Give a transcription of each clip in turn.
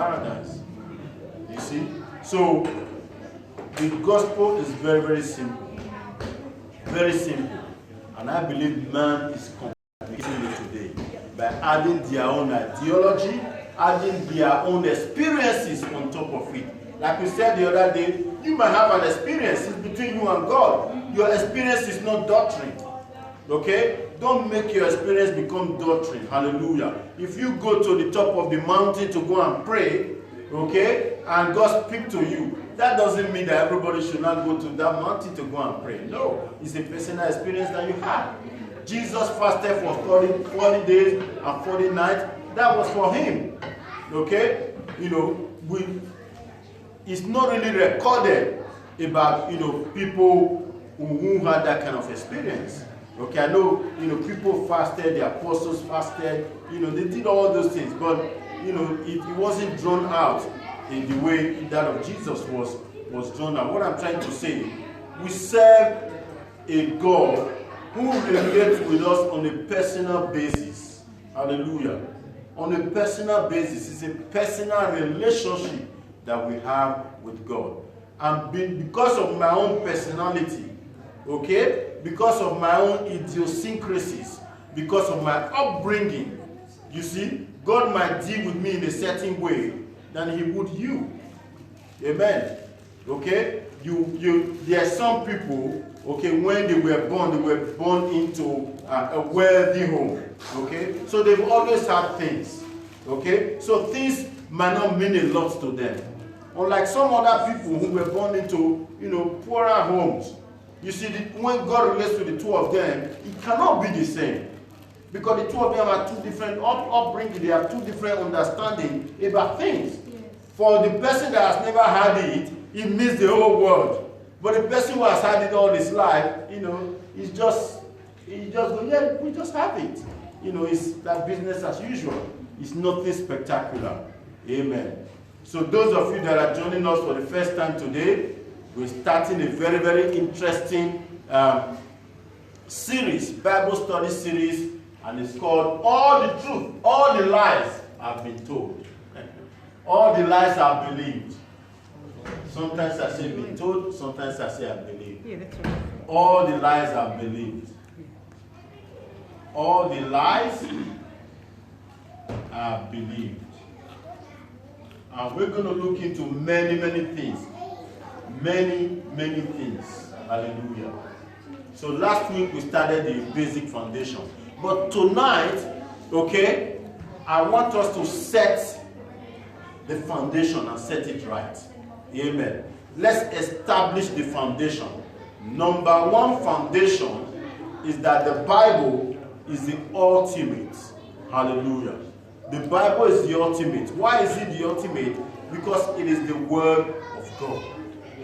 paradise. You see? So, the gospel is very, very simple. Very simple. And I believe man is complicating it today by adding their own ideology, adding their own experiences on top of it. Like we said the other day, you might have an experience. It's between you and God. Your experience is not doctrine. Okay? Don't make your experience become doctrine. Hallelujah. If you go to the top of the mountain to go and pray, okay, and God speak to you, that doesn't mean that everybody should not go to that mountain to go and pray. No. It's a personal experience that you have. Jesus fasted for 40 days and 40 nights. That was for him. Okay? You know, it's not really recorded about, you know, people who had that kind of experience. Okay, I know, you know, people fasted, the apostles fasted, you know, they did all those things, but, you know, it wasn't drawn out in the way that of Jesus was drawn out. What I'm trying to say, we serve a God who relates with us on a personal basis. Hallelujah. On a personal basis. It's a personal relationship that we have with God. And because of my own personality, okay, because of my own idiosyncrasies, because of my upbringing, you see, God might deal with me in a certain way than he would you. Amen. Okay? There are some people, okay, when they were born into a wealthy home. Okay? So they've always had things. Okay? So things might not mean a lot to them. Unlike some other people who were born into, you know, poorer homes. You see, when God relates to the two of them, it cannot be the same. Because the two of them are two different upbringing, they have two different understanding about things. For the person that has never had it, it means the whole world. But the person who has had it all his life, you know, he just goes, yeah, we just have it. You know, it's that business as usual. It's nothing spectacular. Amen. So those of you that are joining us for the first time today, we're starting a very, very interesting series, Bible study series, and it's called All the Truth, All the Lies Have Been Told. All the lies are believed. Sometimes I say been told, sometimes I say I believe. Yeah, that's right. All the lies are believed. All the lies are believed. And we're going to look into many, many things. Many, many things. Hallelujah. So last week we started the basic foundation. But tonight, okay, I want us to set the foundation and set it right. Amen. Let's establish the foundation. Number one foundation is that the Bible is the ultimate. Hallelujah. The Bible is the ultimate. Why is it the ultimate? Because it is the Word of God.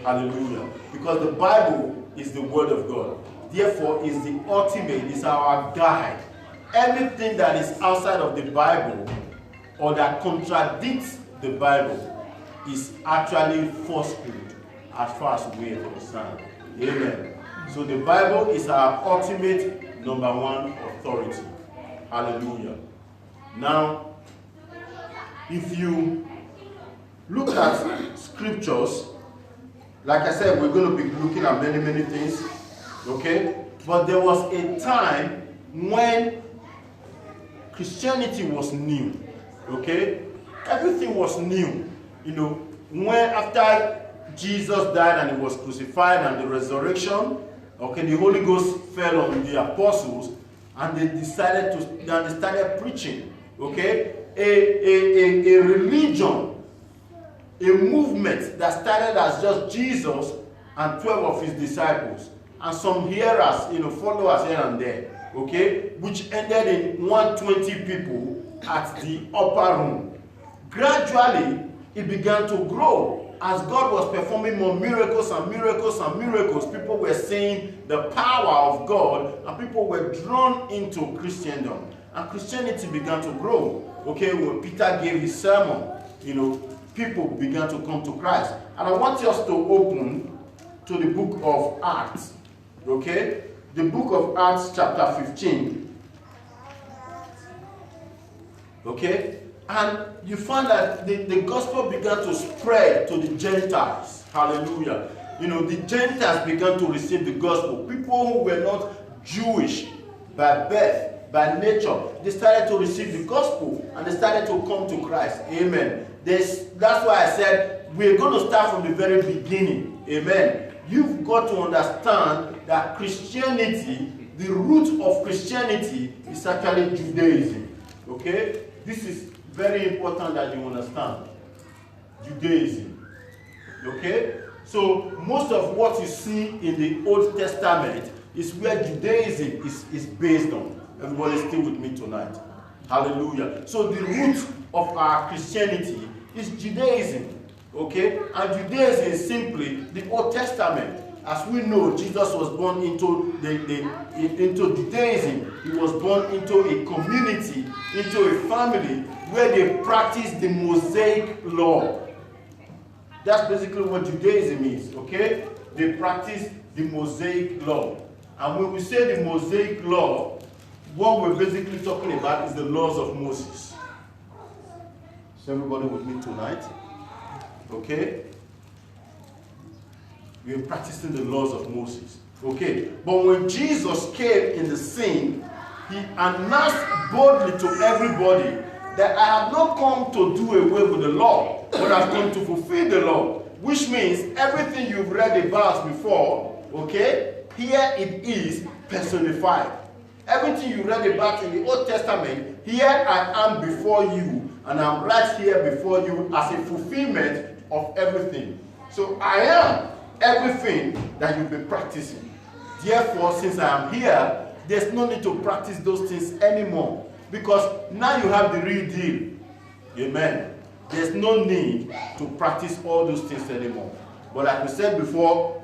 Hallelujah. Because the Bible is the Word of God. Therefore, it's the ultimate, it's our guide. Anything that is outside of the Bible or that contradicts the Bible is actually falsehood as far as we are concerned. Amen. So the Bible is our ultimate number one authority. Hallelujah. Now, if you look at scriptures, like I said, we're going to be looking at many, many things. Okay? But there was a time when Christianity was new. Okay? Everything was new. You know, when after Jesus died and he was crucified and the resurrection, okay, the Holy Ghost fell on the apostles and they started preaching. Okay? A religion, a movement that started as just Jesus and 12 of his disciples and some hearers, you know, followers here and there, okay, which ended in 120 people at the upper room. Gradually, it began to grow as God was performing more miracles and miracles and miracles. People were seeing the power of God and people were drawn into Christendom. And Christianity began to grow. Okay, when Peter gave his sermon, you know, people began to come to Christ. And I want us to open to the book of Acts. Okay? The book of Acts chapter 15. Okay? And you find that the gospel began to spread to the Gentiles. Hallelujah. You know, the Gentiles began to receive the gospel. People who were not Jewish by birth, by nature, they started to receive the gospel and they started to come to Christ. Amen. That's why I said we're going to start from the very beginning. Amen. You've got to understand that Christianity, the root of Christianity is actually Judaism. Okay? This is very important that you understand. Judaism. Okay? So most of what you see in the Old Testament is where Judaism is based on. Everybody still with me tonight. Hallelujah. So the root of our Christianity is Judaism. Okay? And Judaism is simply the Old Testament. As we know, Jesus was born into into Judaism. He was born into a community, into a family where they practice the Mosaic law. That's basically what Judaism is, okay? They practice the Mosaic law. And when we say the Mosaic law, what we're basically talking about is the laws of Moses. Is everybody with me tonight? Okay? We're practicing the laws of Moses. Okay? But when Jesus came in the scene, he announced boldly to everybody that I have not come to do away with the law, but I've come to fulfill the law. Which means everything you've read about before, okay, here it is personified. Everything you read about in the Old Testament, here I am before you, and I'm right here before you as a fulfillment of everything. So I am everything that you've been practicing. Therefore, since I am here, there's no need to practice those things anymore. Because now you have the real deal. Amen. There's no need to practice all those things anymore. But like we said before,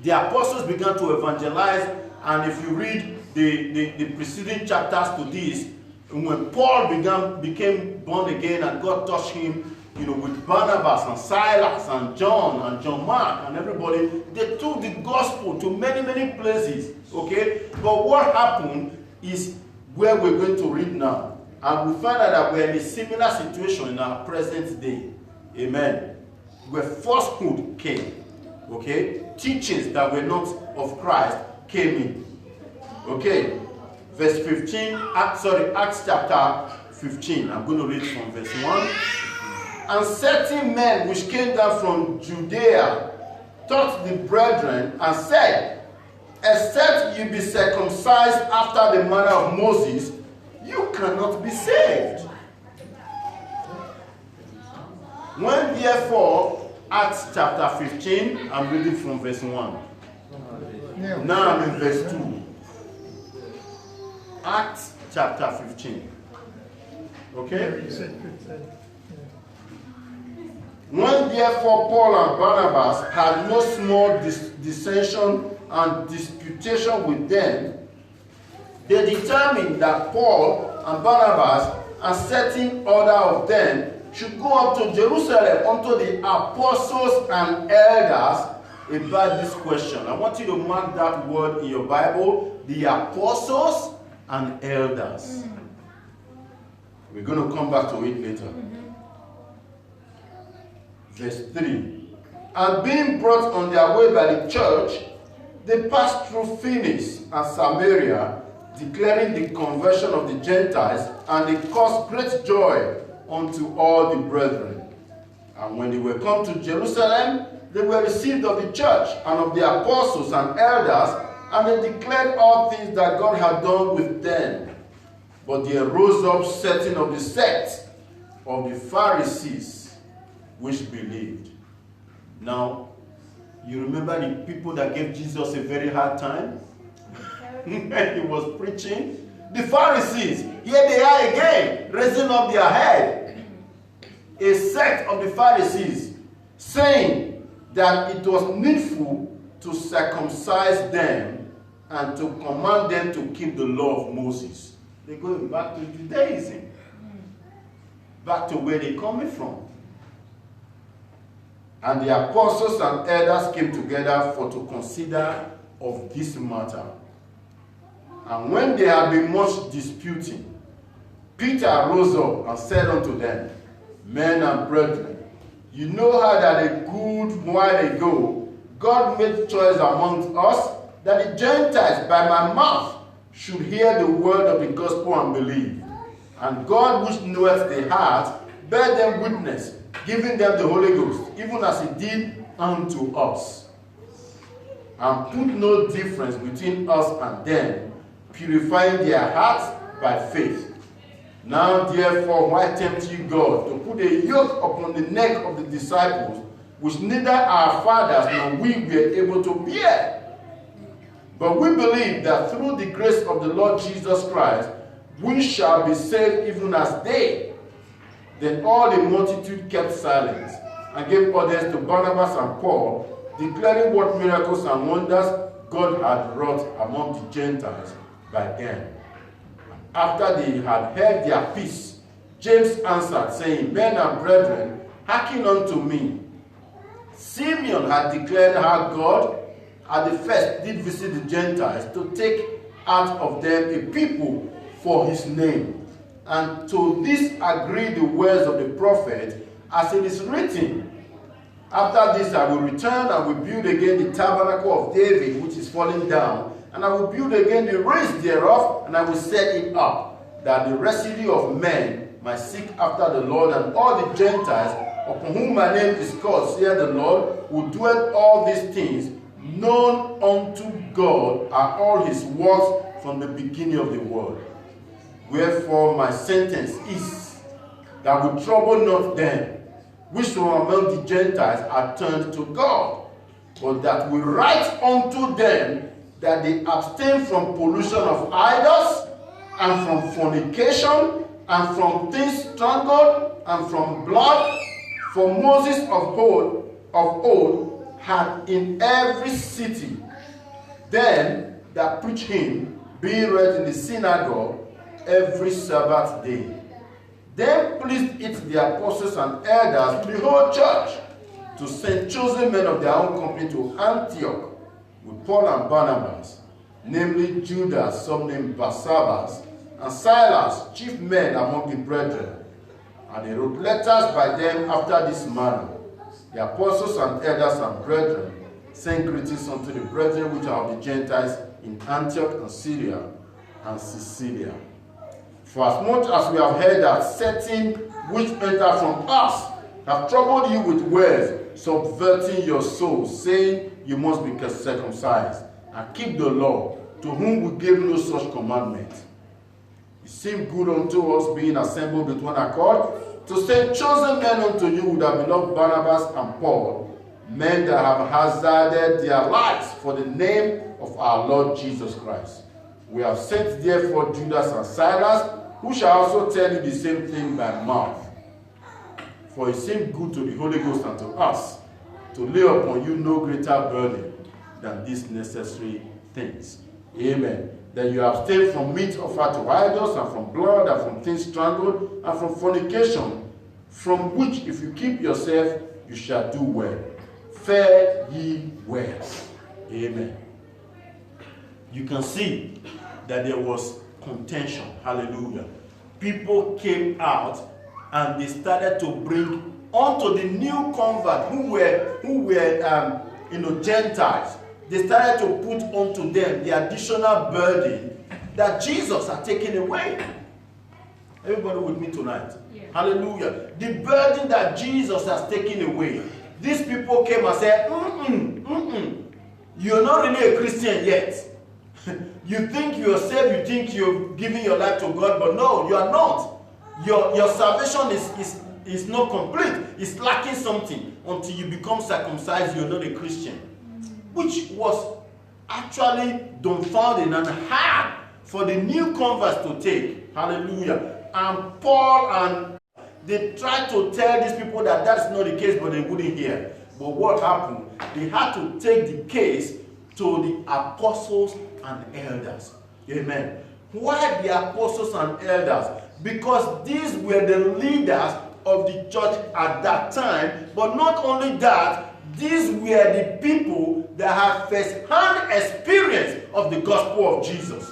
the apostles began to evangelize. And if you read the preceding chapters to this, when Paul became born again and God touched him, you know, with Barnabas and Silas and John Mark and everybody, they took the gospel to many, many places. Okay? But what happened is where we're going to read now. And we find out that we're in a similar situation in our present day. Amen. Where falsehood came. Okay? Teachings that were not of Christ came in. Okay? Verse 15, Acts chapter 15. I'm going to read from verse 1. And certain men which came down from Judea taught the brethren and said, except you be circumcised after the manner of Moses, you cannot be saved. When therefore, Acts chapter 15, I'm reading from verse 1. Now I'm in verse 2. Acts chapter 15. Okay? When therefore Paul and Barnabas had no small dissension and disputation with them, they determined that Paul and Barnabas and certain other of them should go up to Jerusalem unto the apostles and elders about this question. I want you to mark that word in your Bible, the apostles and elders. We're going to come back to it later. Verse 3. And being brought on their way by the church, they passed through Phoenix and Samaria, declaring the conversion of the Gentiles, and they caused great joy unto all the brethren. And when they were come to Jerusalem, they were received of the church and of the apostles and elders, and they declared all things that God had done with them. But there rose up certain of the sect of the Pharisees, which believed. Now, you remember the people that gave Jesus a very hard time? When he was preaching? The Pharisees, here they are again, raising up their head. A sect of the Pharisees, saying that it was needful to circumcise them and to command them to keep the law of Moses. They're going back to Judaism. Back to where they're coming from. And the apostles and elders came together for to consider of this matter. And when there had been much disputing, Peter rose up and said unto them, Men and brethren, you know how that a good while ago God made choice amongst us that the Gentiles by my mouth should hear the word of the gospel and believe. And God, which knoweth the heart, bear them witness, giving them the Holy Ghost, even as he did unto us. And put no difference between us and them, purifying their hearts by faith. Now therefore, why tempt you God to put a yoke upon the neck of the disciples, which neither our fathers nor we were able to bear? But we believe that through the grace of the Lord Jesus Christ, we shall be saved even as they. Then all the multitude kept silence, and gave orders to Barnabas and Paul, declaring what miracles and wonders God had wrought among the Gentiles by them. After they had held their peace, James answered, saying, Men and brethren, hearken unto me. Simeon had declared how God at the first did visit the Gentiles to take out of them a people for his name. And to this agree the words of the prophet, as it is written, After this I will return and will build again the tabernacle of David, which is fallen down, and I will build again the ruins thereof, and I will set it up, that the residue of men might seek after the Lord, and all the Gentiles, upon whom my name is called, saith the Lord, will do all these things. Known unto God are all his works from the beginning of the world. Wherefore my sentence is that we trouble not them which from among the Gentiles are turned to God, but that we write unto them that they abstain from pollution of idols, and from fornication, and from things strangled, and from blood. For Moses of old had in every city them that preach him, being read in the synagogue every Sabbath day. Then pleased it the apostles and elders, the whole church, to send chosen men of their own company to Antioch with Paul and Barnabas, namely Judas, some named Barsabbas, and Silas, chief men among the brethren. And they wrote letters by them after this manner. The apostles and elders and brethren send greetings unto the brethren which are of the Gentiles in Antioch and Syria and Cilicia. For as much as we have heard that certain which enter from us have troubled you with words, subverting your souls, saying you must be circumcised and keep the law, to whom we gave no such commandment. It seemed good unto us, being assembled with one accord, to send chosen men unto you with our beloved Barnabas and Paul, men that have hazarded their lives for the name of our Lord Jesus Christ. We have sent therefore Judas and Silas, who shall also tell you the same thing by mouth. For it seemed good to the Holy Ghost and to us to lay upon you no greater burden than these necessary things. Amen. That you abstain from meat offered to idols, and from blood, and from things strangled, and from fornication, from which if you keep yourself, you shall do well. Fare ye well. Amen. You can see that there was contention. Hallelujah. People came out and they started to bring onto the new convert who were Gentiles. They started to put onto them the additional burden that Jesus had taken away. Everybody with me tonight? Yeah. Hallelujah. The burden that Jesus has taken away. These people came and said, you're not really a Christian yet. You think you're saved, you think you're giving your life to God, but no, you are not. Your salvation is not complete. It's lacking something. Until you become circumcised, you're not a Christian. Which was actually dumbfounding and hard for the new converts to take. Hallelujah. And Paul and they tried to tell these people that that's not the case, but they wouldn't hear. But what happened? They had to take the case to the apostles and elders. Amen. Why the apostles and elders? Because these were the leaders of the church at that time. But not only that, these were the people that had first-hand experience of the gospel of Jesus.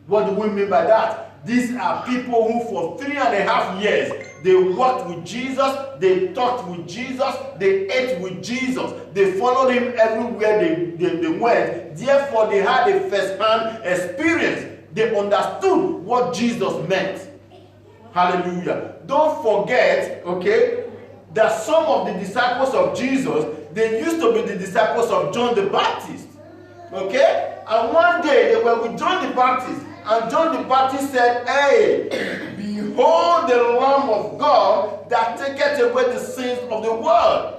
What do we mean by that? These are people who for 3.5 years, they walked with Jesus, they talked with Jesus, they ate with Jesus, they followed him everywhere they went. Therefore, they had a first-hand experience. They understood what Jesus meant. Hallelujah. Don't forget, okay, that some of the disciples of Jesus, they used to be the disciples of John the Baptist. Okay? And one day they were with John the Baptist, and John the Baptist said, "Hey, behold the Lamb of God that taketh away the sins of the world."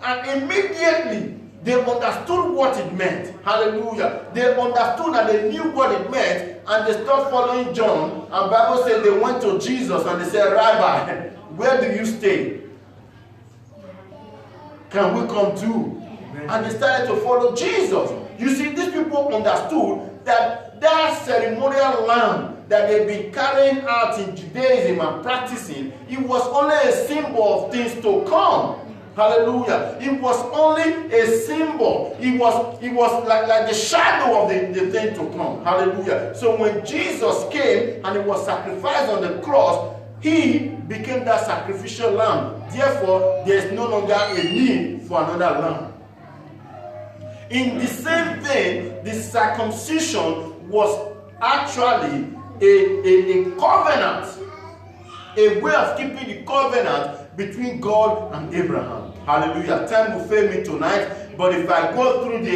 And immediately they understood what it meant. Hallelujah. They understood and they knew what it meant, and they stopped following John. And Bible said they went to Jesus and they said, "Rabbi, where do you stay? Can we come too?" And they started to follow Jesus. You see, these people understood that ceremonial lamb that they've been carrying out in Judaism and practicing, it was only a symbol of things to come. Hallelujah. It was only a symbol. It was like the shadow of the thing to come. Hallelujah. So when Jesus came and he was sacrificed on the cross, he became that sacrificial lamb. Therefore, there is no longer a need for another lamb. In the same thing, the circumcision was actually a covenant, a way of keeping the covenant between God and Abraham. Hallelujah. Time will fail me tonight, but if I go through the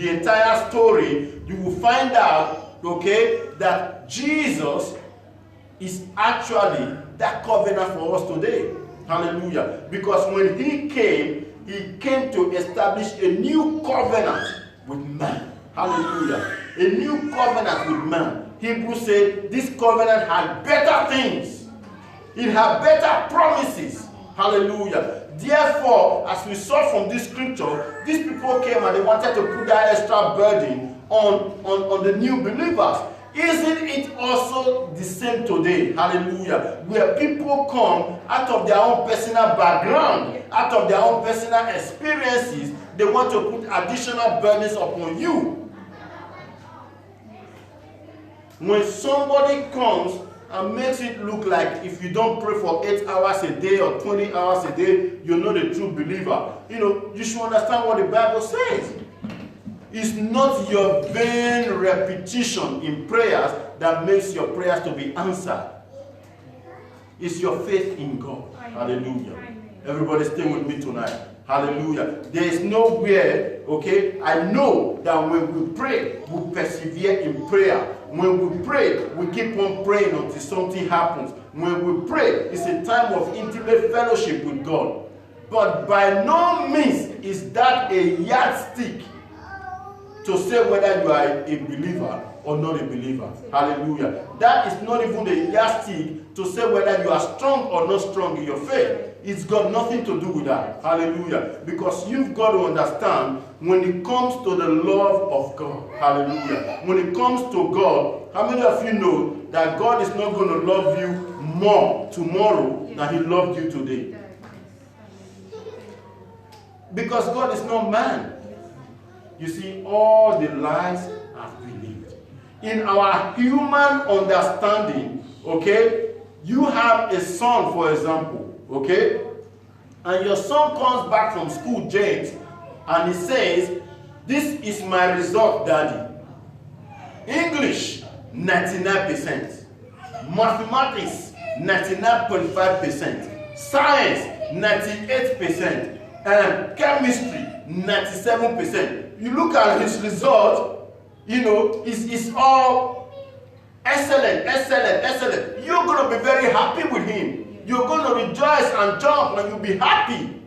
entire story, you will find out, okay, that Jesus is actually that covenant for us today. Hallelujah. Because when he came to establish a new covenant with man. Hallelujah. A new covenant with man. Hebrews said this covenant had better things. It had better promises. Hallelujah. Therefore, as we saw from this scripture, these people came and they wanted to put that extra burden on the new believers. Isn't it also the same today? Hallelujah. Where people come out of their own personal background, out of their own personal experiences, they want to put additional burdens upon you. When somebody comes and makes it look like if you don't pray for 8 hours a day or 20 hours a day, you're not a true believer. You should understand what the Bible says. It's not your vain repetition in prayers that makes your prayers to be answered. It's your faith in God. Hallelujah. Everybody stay with me tonight. Hallelujah. There is nowhere, okay? I know that when we pray, we persevere in prayer. When we pray, we keep on praying until something happens. When we pray, it's a time of intimate fellowship with God. But by no means is that a yardstick to say whether you are a believer or not a believer. Hallelujah. That is not even a yardstick to say whether you are strong or not strong in your faith. It's got nothing to do with that. Hallelujah. Because you've got to understand, when it comes to the love of God, hallelujah, when it comes to God, how many of you know that God is not going to love you more tomorrow than he loved you today? Because God is not man. You see, all the lies I've believed. In our human understanding, okay, you have a son, for example, okay, and your son comes back from school, James, and he says, "This is my result, Daddy. English, 99%. Mathematics, 99.5%. Science, 98%. And chemistry, 97%. You look at his result, it's all excellent. You're going to be very happy with him. You're going to rejoice and jump and you'll be happy.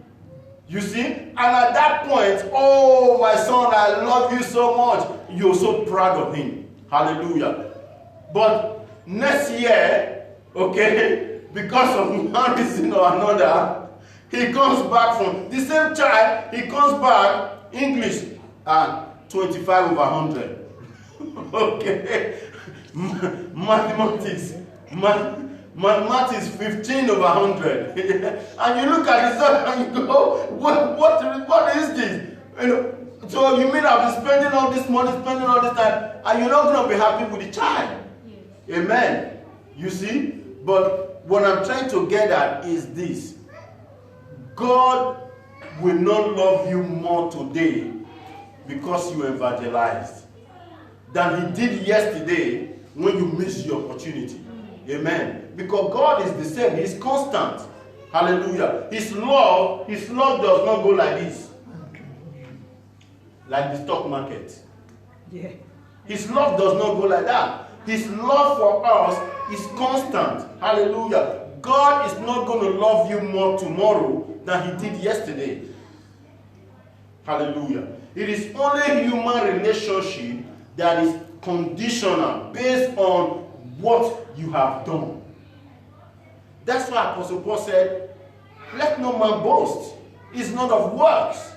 You see? And at that point, "Oh, my son, I love you so much." You're so proud of him. Hallelujah. But next year, okay, because of one reason or another, he comes back from the same child, he comes back, English, 25/100. Okay. Mathematics, 15/100. And you look at result and you go, what is this? So you mean I've been spending all this money, spending all this time, and you're not going to be happy with the child? Amen. You see? But what I'm trying to get at is this. God will not love you more today because you evangelized than he did yesterday when you missed your opportunity. Amen. Because God is the same. He's constant. Hallelujah. His love does not go like this. Like the stock market. Yeah. His love does not go like that. His love for us is constant. Hallelujah. God is not going to love you more tomorrow than he did yesterday. Hallelujah. It is only human relationship that is conditional based on what you have done. That's why Apostle Paul said, let no man boast. It's not of works.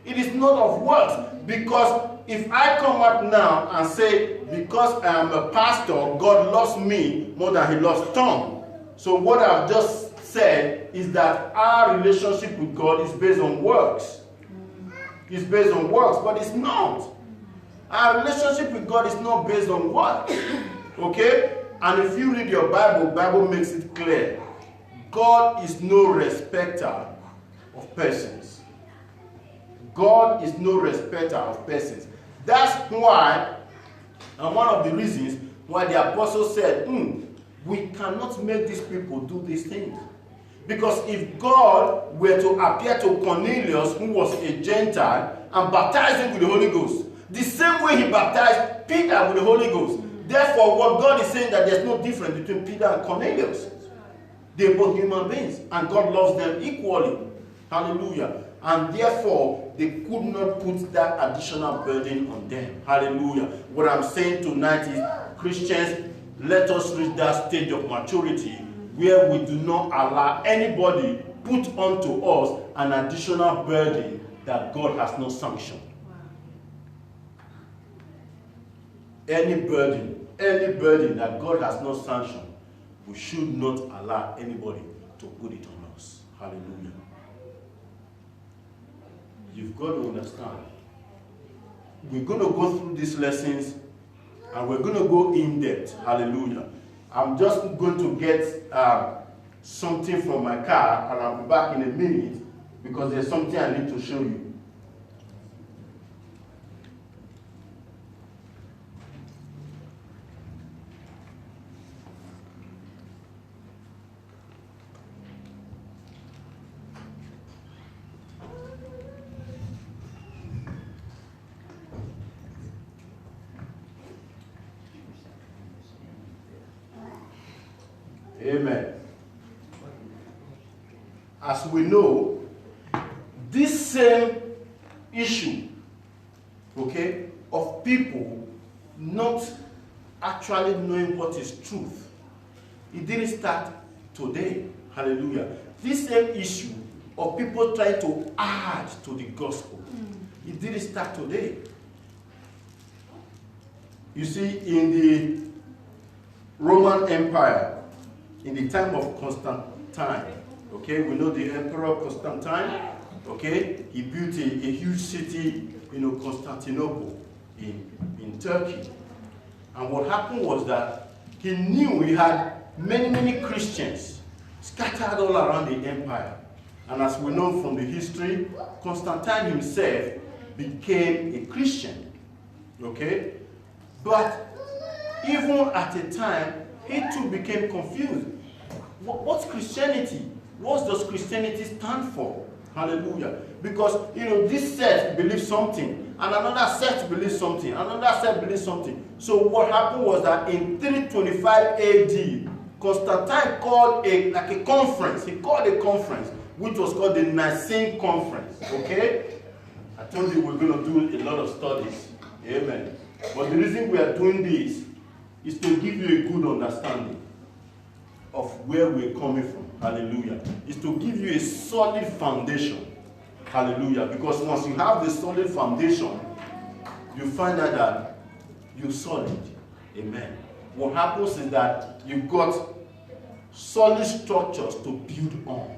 It is not of works. Because if I come out now and say, because I am a pastor, God loves me more than he loves Tom. So what I've just said is that our relationship with God is based on works. It's based on works, but it's not. Our relationship with God is not based on works. Okay? And if you read your Bible, Bible makes it clear. God is no respecter of persons. God is no respecter of persons. That's why, and one of the reasons why the apostle said, we cannot make these people do these things. Because if God were to appear to Cornelius, who was a Gentile, and baptize him with the Holy Ghost, the same way he baptized Peter with the Holy Ghost, therefore what God is saying that there's no difference between Peter and Cornelius. They're both human beings, and God loves them equally. Hallelujah. And therefore, they could not put that additional burden on them. Hallelujah. What I'm saying tonight is, Christians, let us reach that stage of maturity where we do not allow anybody put onto us an additional burden that God has not sanctioned. Any burden that God has not sanctioned, we should not allow anybody to put it on us. Hallelujah. You've got to understand. We're going to go through these lessons and we're going to go in depth. Hallelujah. I'm just going to get something from my car and I'll be back in a minute because there's something I need to show you. Amen. As we know, this same issue, okay, of people not actually knowing what is truth, it didn't start today. Hallelujah. This same issue of people trying to add to the gospel, it didn't start today. You see, in the Roman Empire, in the time of Constantine, okay, we know the Emperor Constantine, okay, he built a huge city, Constantinople in Turkey. And what happened was that he knew he had many Christians scattered all around the empire. And as we know from the history, Constantine himself became a Christian, okay? But even at a time, he too became confused. What's Christianity? What does Christianity stand for? Hallelujah. Because, this sect believes something, and another sect believes something, another sect believes something. So what happened was that in 325 AD, Constantine called a conference. He called a conference, which was called the Nicene Conference. Okay? I told you we're going to do a lot of studies. Amen. But the reason we are doing this is to give you a good understanding of where we're coming from. Hallelujah. Is to give you a solid foundation. Hallelujah. Because once you have the solid foundation, you find out that you're solid. Amen. What happens is that you've got solid structures to build on.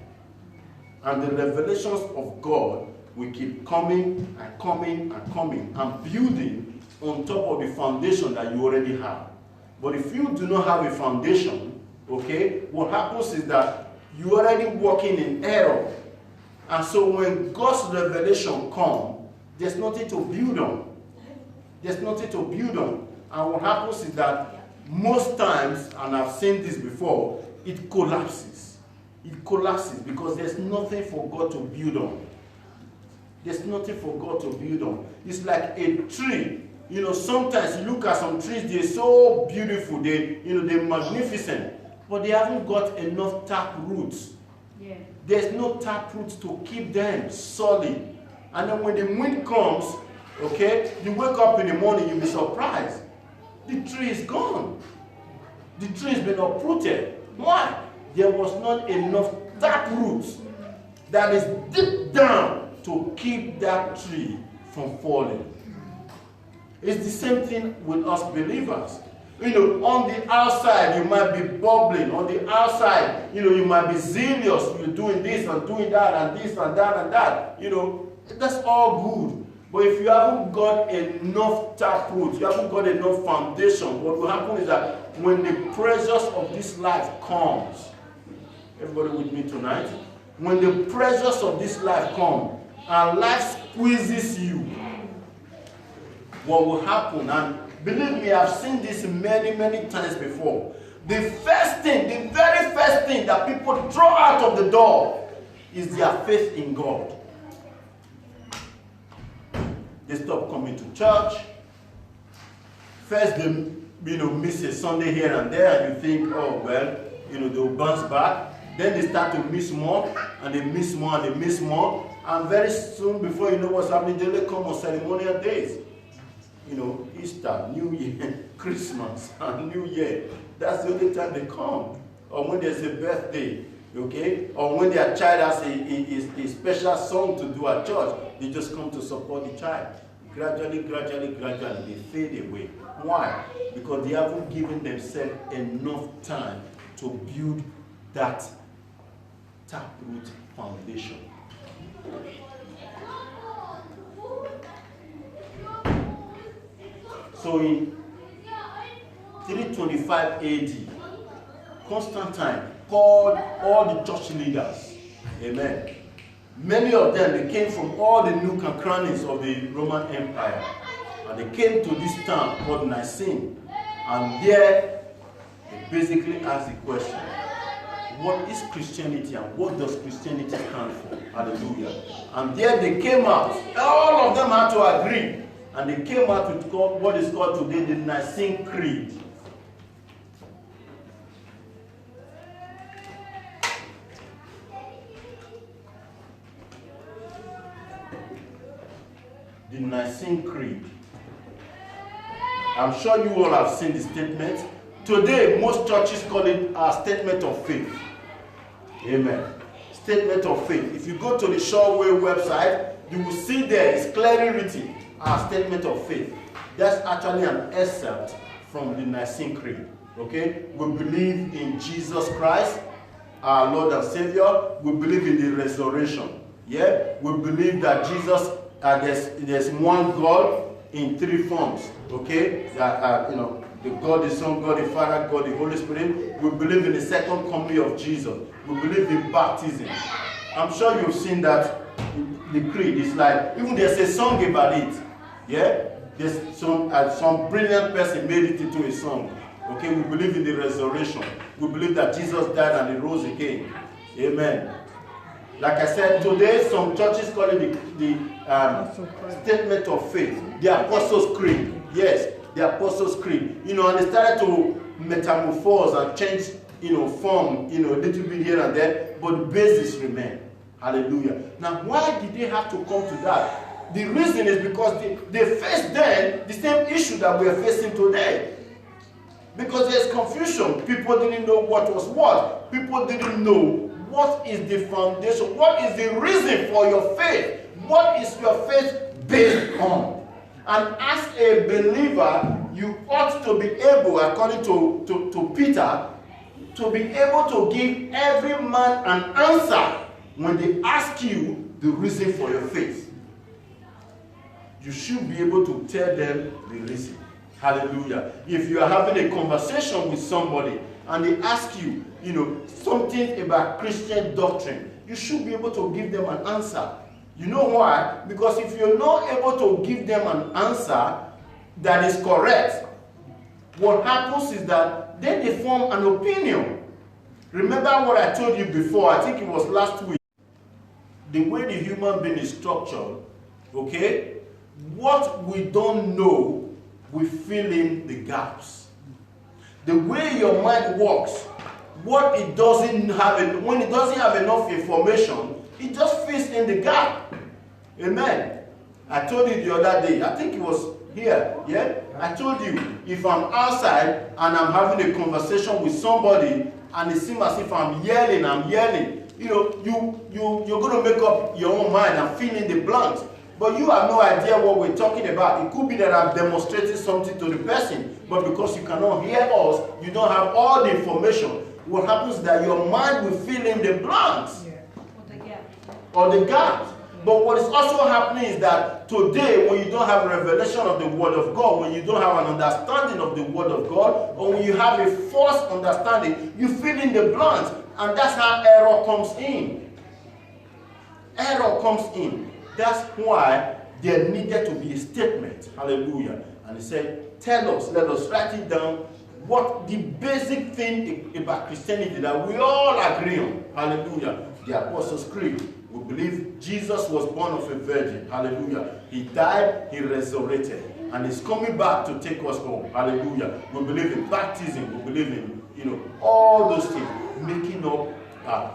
And the revelations of God will keep coming and building on top of the foundation that you already have. But if you do not have a foundation, okay, what happens is that you're already walking in error. And so when God's revelation comes, there's nothing to build on. There's nothing to build on. And what happens is that most times, and I've seen this before, it collapses. It collapses because there's nothing for God to build on. There's nothing for God to build on. It's like a tree. You know, sometimes you look at some trees, they're so beautiful, they're magnificent, but they haven't got enough tap roots. Yeah. There's no tap roots to keep them solid. And then when the wind comes, okay, you wake up in the morning, you'll be surprised. The tree is gone. The tree has been uprooted. Why? There was not enough tap roots that is deep down to keep that tree from falling. It's the same thing with us believers. You know, on the outside, you might be bubbling. On the outside, you know, you might be zealous. You're doing this and doing that and this and that and that. You know, that's all good. But if you haven't got enough taproot, you haven't got enough foundation, what will happen is that when the pressures of this life comes, everybody with me tonight? When the pressures of this life come and life squeezes you, what will happen? And believe me, I've seen this many, many times before. The first thing, the very first thing that people throw out of the door is their faith in God. They stop coming to church. First, they miss a Sunday here and there, and you think, oh, well, they'll bounce back. Then they start to miss more, and they miss more, and they miss more. And very soon, before you know what's happening, they only come on ceremonial days. Easter, New Year, Christmas, and New Year. That's the only time they come. Or when there's a birthday, okay? Or when their child has a special song to do at church, they just come to support the child. Gradually, they fade away. Why? Because they haven't given themselves enough time to build that taproot foundation. So in 325 AD, Constantine called all the church leaders. Amen. Many of them, they came from all the nook and crannies of the Roman Empire. And they came to this town called Nicene. And there, they basically asked the question, what is Christianity and what does Christianity stand for? Hallelujah. And there they came out. All of them had to agree. And they came out with what is called today the Nicene Creed. The Nicene Creed. I'm sure you all have seen the statement. Today, most churches call it a statement of faith. Amen. Statement of faith. If you go to the Shoreway website, you will see there it's clearly written, a statement of faith. That's actually an excerpt from the Nicene Creed. Okay? We believe in Jesus Christ, our Lord and Savior. We believe in the resurrection. Yeah? We believe that Jesus, there's one God in three forms. Okay? That the God, the Son, God, the Father, God, the Holy Spirit. We believe in the second coming of Jesus. We believe in baptism. I'm sure you've seen that. The creed is like, even there's a song about it. Yeah? There's some brilliant person made it into a song. Okay? We believe in the resurrection. We believe that Jesus died and he rose again. Amen. Like I said, today some churches call it the statement of faith. The Apostles' Creed. Yes, the Apostles' Creed. And they started to metamorphose and change, form, a little bit here and there, but the basis remained. Hallelujah. Now, why did they have to come to that? The reason is because they faced then the same issue that we are facing today. Because there's confusion. People didn't know what was what. People didn't know what is the foundation. What is the reason for your faith? What is your faith based on? And as a believer, you ought to be able, according to Peter, to be able to give every man an answer when they ask you the reason for your faith. You should be able to tell them the reason. Hallelujah. If you are having a conversation with somebody and they ask you, something about Christian doctrine, you should be able to give them an answer. You know why? Because if you're not able to give them an answer that is correct, what happens is that then they form an opinion. Remember what I told you before, I think it was last week. The way the human being is structured, okay? What we don't know, we fill in the gaps. The way your mind works, what it doesn't have, when it doesn't have enough information, it just fills in the gap. Amen. I told you the other day, I think it was here, yeah? I told you, if I'm outside and I'm having a conversation with somebody and it seems as if I'm yelling, you're going to make up your own mind and fill in the blanks. But you have no idea what we're talking about. It could be that I'm demonstrating something to the person, but because you cannot hear us, you don't have all the information. What happens is that your mind will fill in the blanks. Yeah. Or the gaps. But what is also happening is that today, when you don't have a revelation of the Word of God, when you don't have an understanding of the Word of God, or when you have a false understanding, you fill in the blanks. And that's how error comes in. Error comes in. That's why there needed to be a statement. Hallelujah. And he said, tell us, let us write it down, what the basic thing about Christianity that we all agree on. Hallelujah. The Apostles' Creed. We believe Jesus was born of a virgin. Hallelujah. He died, he resurrected, and he's coming back to take us home. Hallelujah. We believe in baptism. We believe in, all those things, making up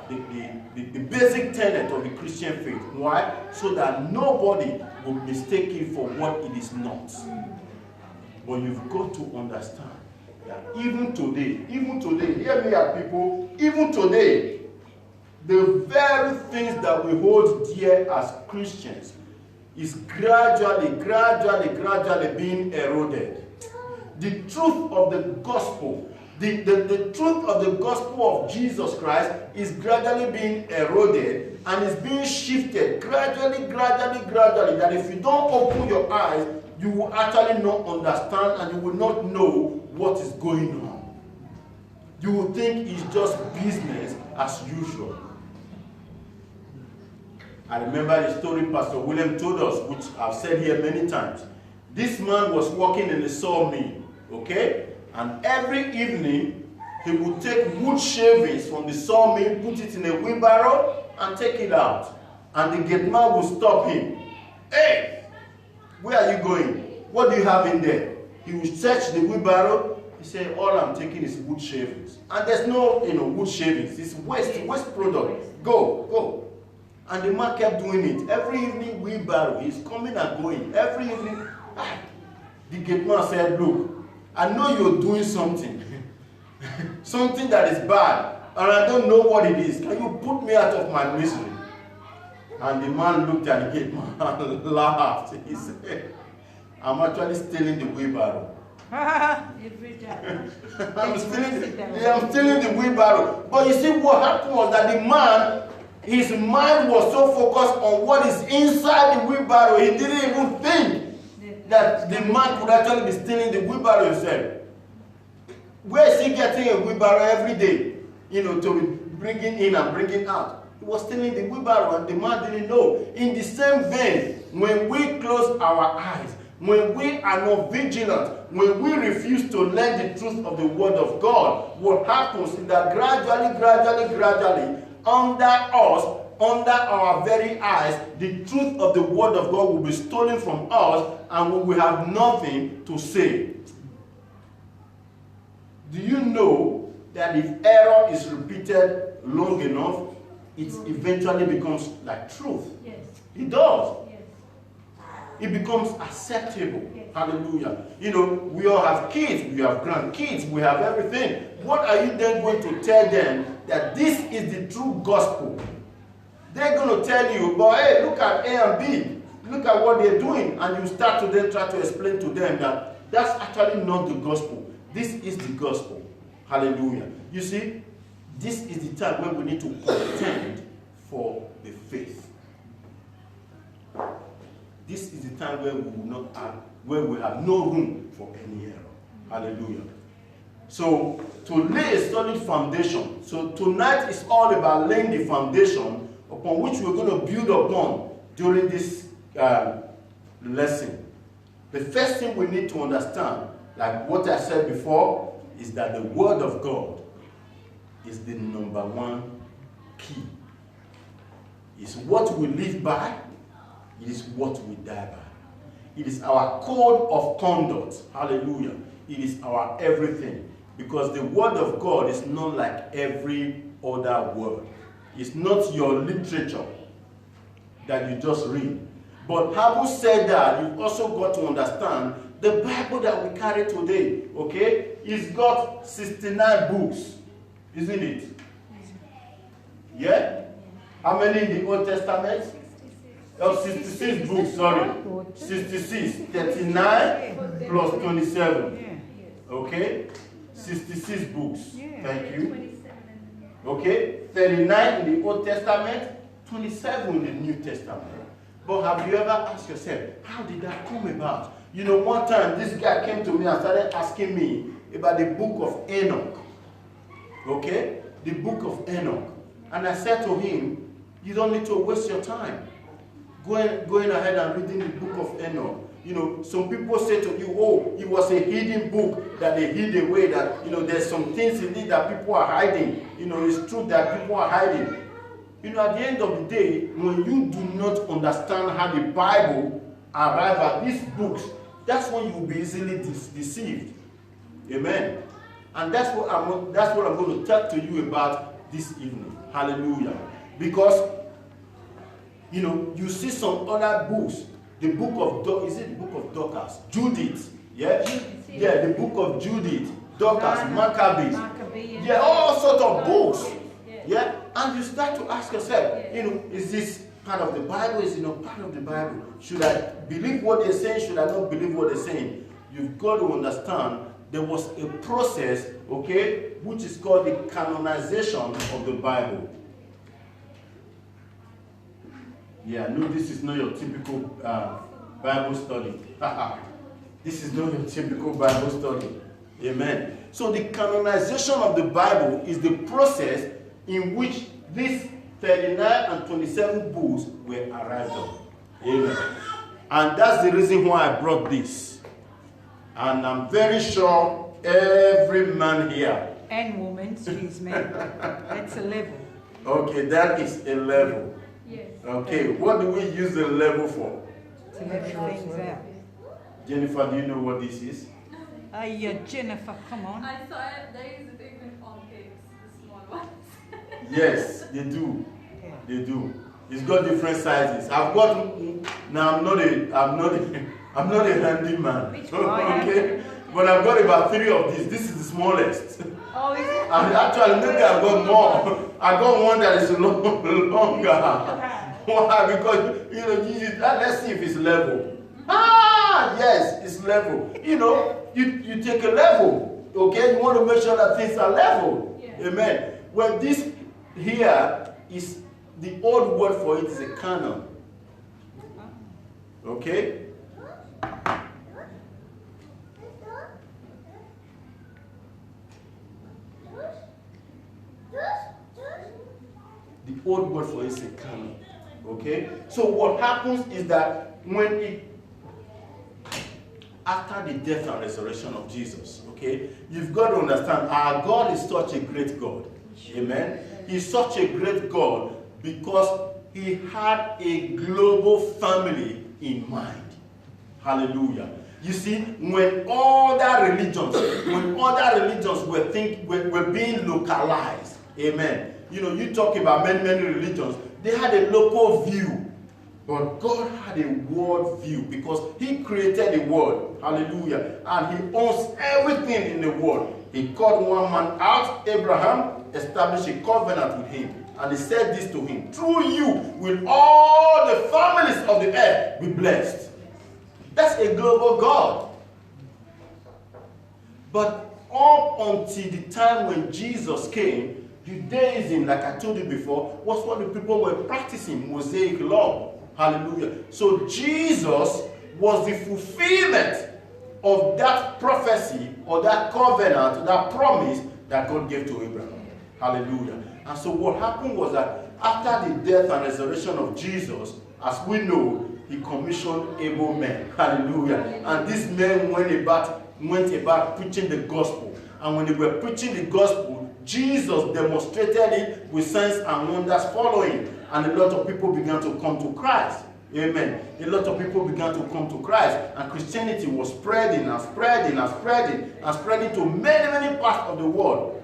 the basic tenet of the Christian faith. Why? So that nobody will mistake it for what it is not. But you've got to understand that even today, hear me out, people, even today, the very things that we hold dear as Christians is gradually being eroded. The truth of the gospel, the truth of the gospel of Jesus Christ is gradually being eroded and is being shifted gradually, that if you don't open your eyes, you will actually not understand and you will not know what is going on. You will think it's just business as usual. I remember the story Pastor William told us, which I've said here many times. This man was working in a sawmill, okay? And every evening, he would take wood shavings from the sawmill, put it in a wheelbarrow, and take it out. And the gate man would stop him. Hey, where are you going? What do you have in there? He would search the wheelbarrow. He said, all I'm taking is wood shavings. And there's no, wood shavings. It's waste product. Go. And the man kept doing it. Every evening, wheelbarrow. He's coming and going. Every evening. The gate man said, look, I know you're doing something. Something that is bad. And I don't know what it is. Can you put me out of my misery? And the man looked at the gate man and laughed. He said, I'm actually stealing the wheelbarrow. Every time. I'm stealing the wheelbarrow. But you see what happened was that the man, his mind was so focused on what is inside the wheelbarrow, he didn't even think that the man could actually be stealing the wheelbarrow himself. Where is he getting a wheelbarrow every day? To be bringing in and bringing out. He was stealing the wheelbarrow and the man didn't know. In the same vein, when we close our eyes, when we are not vigilant, when we refuse to learn the truth of the Word of God, what happens is that gradually, under us, under our very eyes, the truth of the Word of God will be stolen from us and we will have nothing to say. Do you know that if error is repeated long enough, it eventually becomes like truth? Yes. It does. Yes. It becomes acceptable. Yes. Hallelujah. We all have kids, we have grandkids, we have everything. What are you then going to tell them that this is the true gospel? They're going to tell you, but hey, look at A and B. Look at what they're doing. And you start to then try to explain to them that that's actually not the gospel. This is the gospel. Hallelujah. You see, this is the time when we need to contend for the faith. This is the time where we will not have, where we have no room for any error. Hallelujah. So, to lay a solid foundation. So, tonight is all about laying the foundation upon which we're going to build upon during this lesson. The first thing we need to understand, like what I said before, is that the Word of God is the number one key. It's what we live by. It is what we die by. It is our code of conduct. Hallelujah. It is our everything. Because the Word of God is not like every other word. It's not your literature that you just read. But having said that, you've also got to understand the Bible that we carry today, okay? It's got 69 books, isn't it? Yeah? How many in the Old Testament? 66 books, sorry. 66. 39 plus 27. Okay? 66 books. Thank you. Okay? 39 in the Old Testament, 27 in the New Testament. But have you ever asked yourself, how did that come about? You know, one time this guy came to me and started asking me about the book of Enoch. Okay? The book of Enoch. And I said to him, you don't need to waste your time going ahead and reading the book of Enoch. You know, some people say to you, oh, it was a hidden book that they hid away, that, you know, there's some things in it that people are hiding. You know, it's true that people are hiding. You know, at the end of the day, when you do not understand how the Bible arrived at these books, that's when you will be easily deceived. Amen. And that's what I'm going to talk to you about this evening. Hallelujah. Because, you know, you see some other books. The book of, is it the book of Dorcas? Judith. Yeah? Yeah, the book of Judith. Dorcas, Maccabees. Yeah, all sorts of books. Yeah? And you start to ask yourself, you know, is this part of the Bible? Is it not part of the Bible? Should I believe what they're saying? Should I not believe what they're saying? You've got to understand there was a process, okay, which is called the canonization of the Bible. Yeah, no, this is not your typical Bible study. This is not your typical Bible study. Amen. So the canonization of the Bible is the process in which these 39 and 27 books were arrived on. Amen. And that's the reason why I brought this. And I'm very sure every man here. And woman, excuse me. That's a level. Okay, that is a level. Yes. Okay, what do we use the level for? To level things out. Jennifer, do you know what this is? Yeah, Jennifer, come on. I saw it. They use it even on cakes, the small ones. Yes, they do. Yeah. They do. It's got different sizes. I've got now. I'm not a handy man. Okay, but I've got about 3 of these. This is the smallest. Oh, is it? And actually, maybe I've got more. I got one that is longer. Why? Because you know, let's see if it's level. Ah, yes, it's level. You know, you take a level. Okay, you want to make sure that things are level. Yeah. Amen. Well, this here is the old word for it is a canon. Okay? The old word for it is a canon. Okay? So what happens is that after the death and resurrection of Jesus, okay, you've got to understand our God is such a great God. Amen? He's such a great God because he had a global family in mind. Hallelujah. You see, when other religions were being localized, amen. You know, you talk about many religions, they had a local view. But God had a world view because he created the world. Hallelujah. And he owns everything in the world. He called one man out, Abraham, established a covenant with him. And he said this to him, through you will all the families of the earth be blessed. That's a global God. But up until the time when Jesus came, Judaism, like I told you before, was what the people were practicing, Mosaic law. Hallelujah. So Jesus was the fulfillment of that prophecy or that covenant, that promise that God gave to Abraham. Hallelujah. And so what happened was that after the death and resurrection of Jesus, as we know, he commissioned able men. Hallelujah. And these men went about preaching the gospel. And when they were preaching the gospel, Jesus demonstrated it with signs and wonders following. And a lot of people began to come to Christ. Amen. A lot of people began to come to Christ. And Christianity was spreading and spreading and spreading and spreading to many, many parts of the world.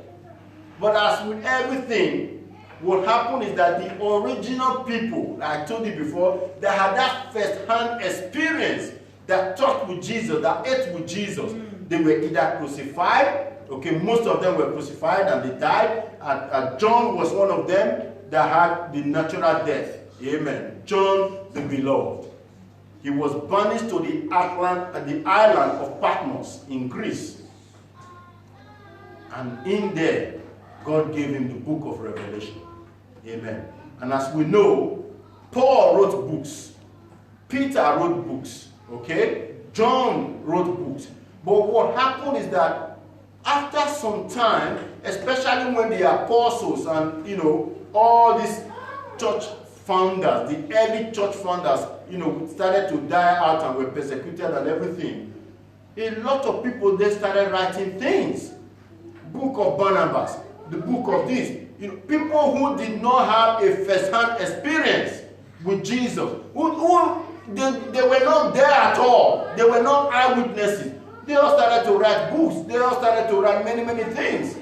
But as with everything, what happened is that the original people, like I told you before, that had that first-hand experience, that talked with Jesus, that ate with Jesus, they were either crucified. Okay, most of them were crucified and they died. And John was one of them that had the natural death. Amen. John the Beloved. He was banished to the island of Patmos in Greece. And in there, God gave him the book of Revelation. Amen. And as we know, Paul wrote books. Peter wrote books. Okay? John wrote books. But what happened is that after some time, especially when the apostles and, all these church founders, the early church founders, started to die out and were persecuted and everything, a lot of people then started writing things. Book of Barnabas, the book of this. People who did not have a first-hand experience with Jesus, they were not there at all. They were not eyewitnesses. They all started to write books. They all started to write many, many things.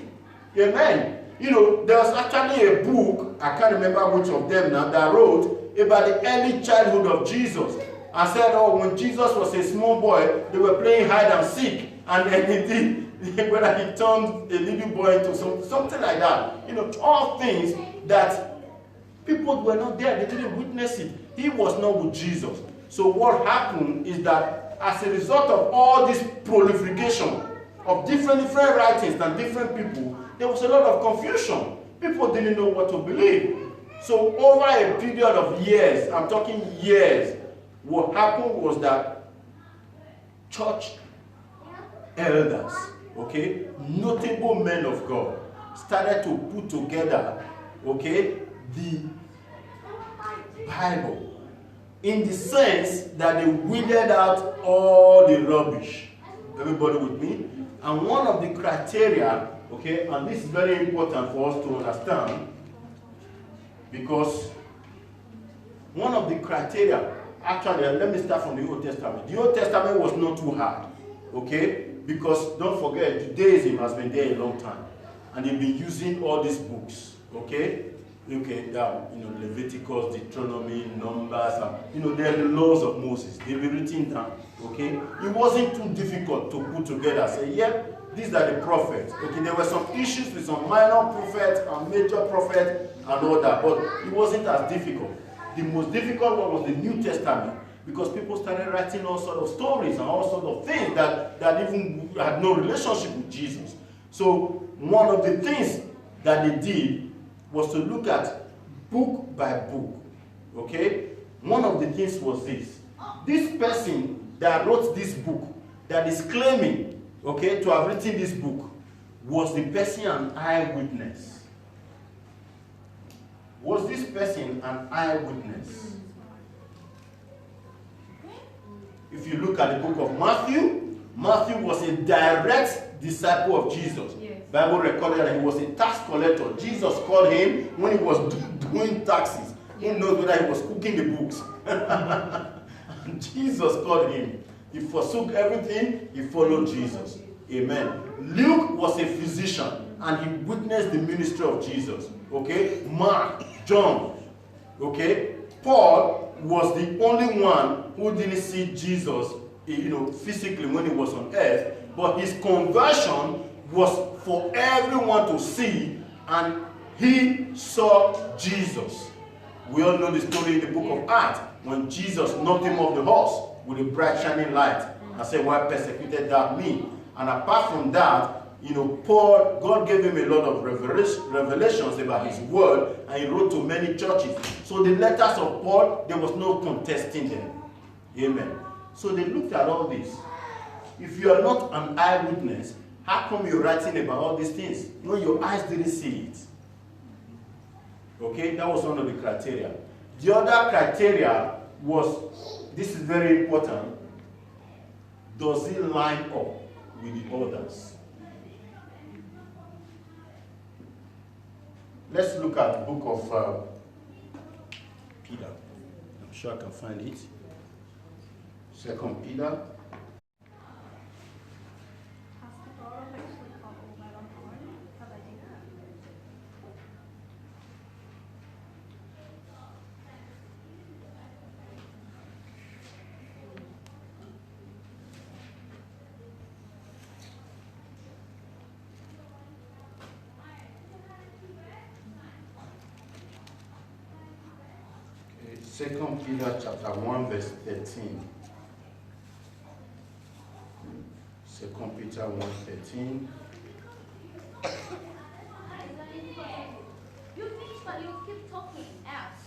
Amen. There was actually a book, I can't remember which of them now, that wrote about the early childhood of Jesus. And said, when Jesus was a small boy, they were playing hide and seek. And then whether he turned a little boy into something like that. All things that people were not there, they didn't witness it. He was not with Jesus. So what happened is that as a result of all this proliferation of different writings and different people, there was a lot of confusion. People didn't know what to believe. So over a period of years, I'm talking years, what happened was that church elders, okay, notable men of God, started to put together, okay, the Bible in the sense that they weeded out all the rubbish. Everybody with me? And one of the criteria, okay, and this is very important for us to understand, because one of the criteria, actually, let me start from the Old Testament. The Old Testament was not too hard, okay? Because don't forget, Judaism has been there a long time, and they've been using all these books, okay? Leviticus, Deuteronomy, Numbers, and they're the laws of Moses. They've been written down, okay? It wasn't too difficult to put together. Say, these are the prophets. Okay, there were some issues with some minor prophets and major prophets and all that, but it wasn't as difficult. The most difficult one was the New Testament, because people started writing all sorts of stories and all sorts of things that even had no relationship with Jesus. So one of the things that they did was to look at book by book. Okay? One of the things was this. This person that wrote this book, that is claiming, okay, to have written this book, was the person an eyewitness? Was this person an eyewitness? If you look at the book of Matthew, Matthew was a direct disciple of Jesus. Yes. Bible recorded that he was a tax collector. Jesus called him when he was doing taxes. Who knows whether he was cooking the books? And Jesus called him. He forsook everything, he followed Jesus. Amen. Luke was a physician and he witnessed the ministry of Jesus. Okay? Mark, John, okay? Paul was the only one who didn't see Jesus, physically when he was on earth, but his conversion was for everyone to see, and he saw Jesus. We all know the story in the book of Acts, when Jesus knocked him off the horse with a bright shining light and said, "Why persecutest thou me?" And apart from that, Paul, God gave him a lot of revelations about his word, and he wrote to many churches. So the letters of Paul, there was no contesting them. Amen. So they looked at all this, if you are not an eyewitness, how come you're writing about all these things? No, your eyes didn't see it. Okay, that was one of the criteria. The other criteria was, this is very important, does it line up with the others? Let's look at the book of Peter. I'm sure I can find it. 2 Peter. Second Peter chapter 1 verse 13. 2 Peter 1:13. You finish, but you keep talking. Else.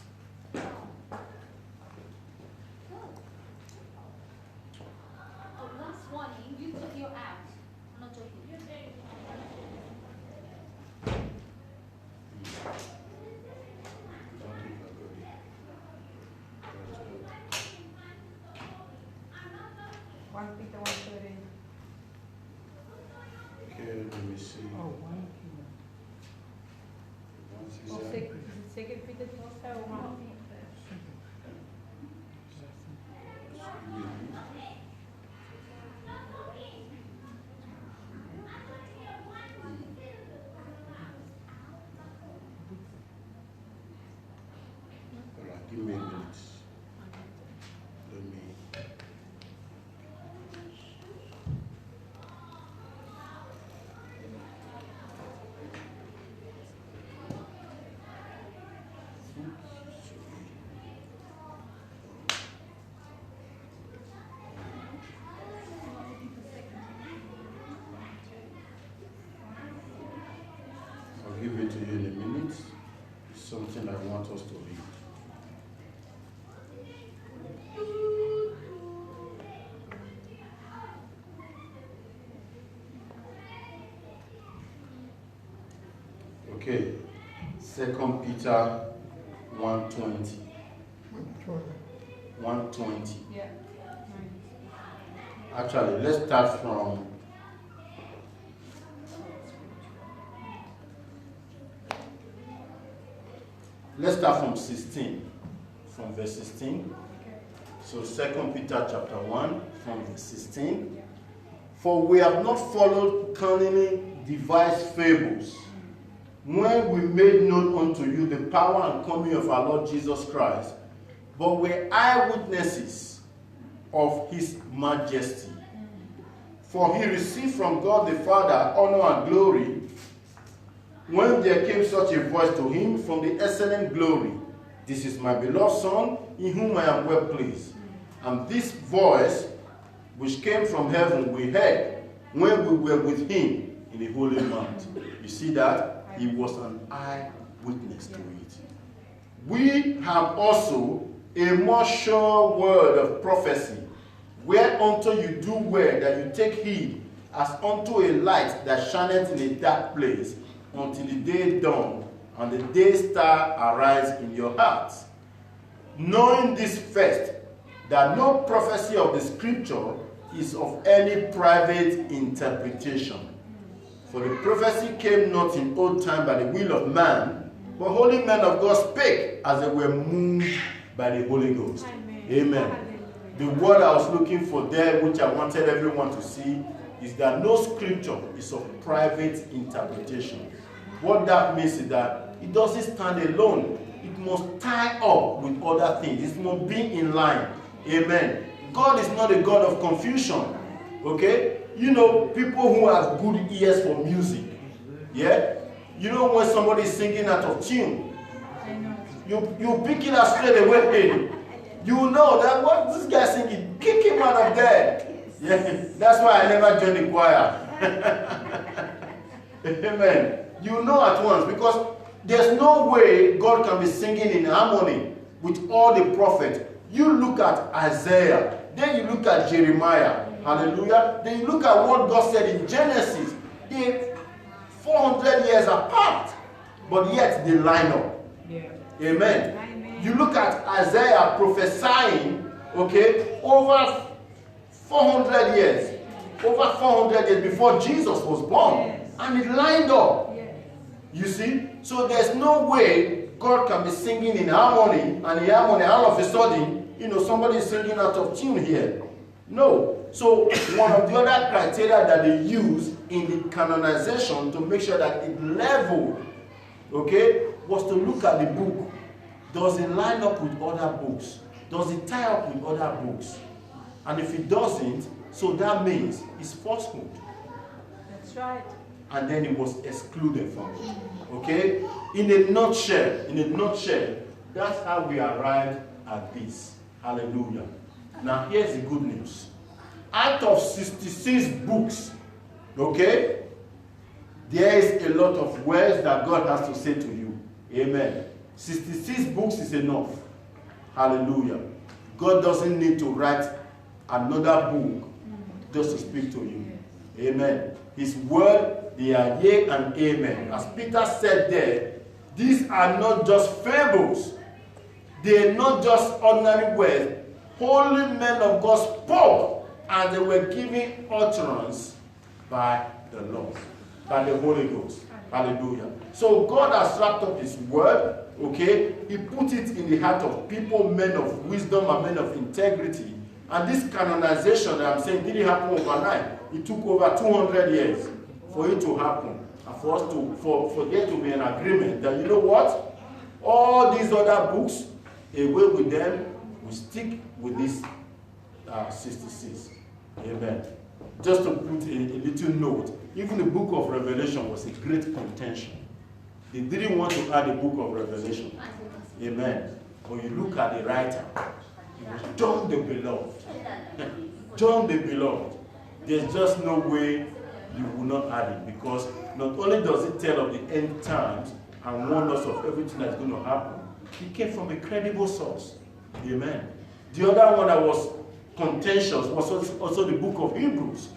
Oh, last warning. You took your out. I'm not joking. One Peter 1:13. Okay, let me see. Oh, 1 Peter. Once is that? Second Peter 12 or 1 Peter? Alright, give me a minute. Let me. I'll give it to you in a minute. It's something I want us to read. Okay, 2 Peter 1:20. 1:20. Yeah. Actually, let's start from Let's start from 16, from verse 16. So 2 Peter chapter 1, from verse 16. For we have not followed cunningly devised fables, when we made known unto you the power and coming of our Lord Jesus Christ, but were eyewitnesses of his majesty. For he received from God the Father honor and glory, when there came such a voice to him from the excellent glory, this is my beloved Son, in whom I am well pleased. And this voice, which came from heaven, we heard when we were with him in the holy mount. You see that? He was an eyewitness to it. We have also a more sure word of prophecy, whereunto you do well that you take heed, as unto a light that shineth in a dark place, until the day dawn and the day star arise in your hearts. Knowing this first, that no prophecy of the scripture is of any private interpretation. For the prophecy came not in old time by the will of man, but holy men of God spake as they were moved by the Holy Ghost. Amen. The word I was looking for there, which I wanted everyone to see, is that no scripture is of private interpretation. What that means is that it doesn't stand alone. It must tie up with other things. It must be in line. Amen. God is not a God of confusion. Okay? You know, people who have good ears for music. Yeah? You know when somebody is singing out of tune, you pick it up straight away. You know that what this guy singing, kick him out of there. Yeah, that's why I never joined the choir. Amen. You know at once, because there's no way God can be singing in harmony with all the prophets. You look at Isaiah, then you look at Jeremiah, Hallelujah. Then you look at what God said in Genesis. They're 400 years apart, but yet they line up. Yeah. Amen. Amen. You look at Isaiah prophesying, okay, over 400 years. Over 400 years before Jesus was born. Yes. And it lined up. Yes. You see? So there's no way God can be singing in harmony, and in harmony all of a sudden, somebody is singing out of tune here. No. So one of the other criteria that they use in the canonization to make sure that it leveled, okay, was to look at the book. Does it line up with other books? Does it tie up with other books? And if it doesn't, so that means it's falsehood. That's right. And then it was excluded from it. Okay? In a nutshell, that's how we arrived at this. Hallelujah. Now here's the good news. Out of 66 books, okay, there is a lot of words that God has to say to you. Amen. 66 books is enough. Hallelujah. God doesn't need to write another book just to speak to you. Amen. His word, they are yea and amen. As Peter said there, these are not just fables. They are not just ordinary words. Holy men of God spoke, and they were giving utterance by the Lord, by the Holy Ghost. Hallelujah. So God has wrapped up His word, okay? He put it in the heart of people, men of wisdom and men of integrity. And this canonization that I'm saying didn't happen overnight. It took over 200 years for it to happen. And for us to, for there to be an agreement that, you know what? All these other books, away with them, we stick with this 66. Amen. Just to put a little note, even the book of Revelation was a great contention. They didn't want to add the book of Revelation. Amen. When you look at the writer, it was John the Beloved. John the Beloved. There's just no way you will not add it, because not only does it tell of the end times and warn us of everything that's going to happen, it came from a credible source. Amen. The other one that was contentious was also the book of Hebrews.